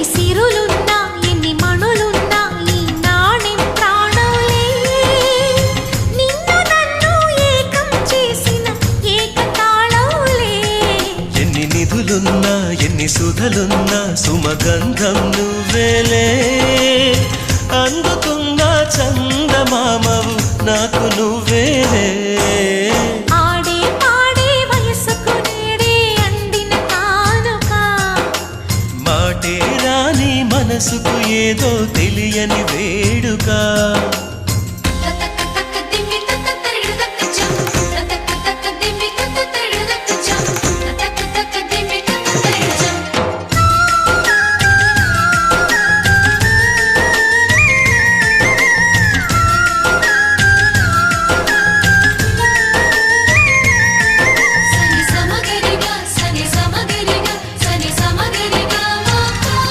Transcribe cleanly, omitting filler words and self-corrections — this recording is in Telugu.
ఎన్ని సిరులున్నా ఎన్ని మణులున్నా ఈ నాణెం ప్రాణంలే నిన్ను నన్ను ఏకం చేసిన ఏకతాళంలే ఎన్ని నిధులున్నా ఎన్ని సుధలున్నా సుమగంధం నువ్వేలే అందుతున్న చందమామవు నాకు నువ్వేలే ఆడే పాడే వయసుకు నేడే అందిన కానుక మాటే రాని మనసుకు ఏదో తెలియని వేడుక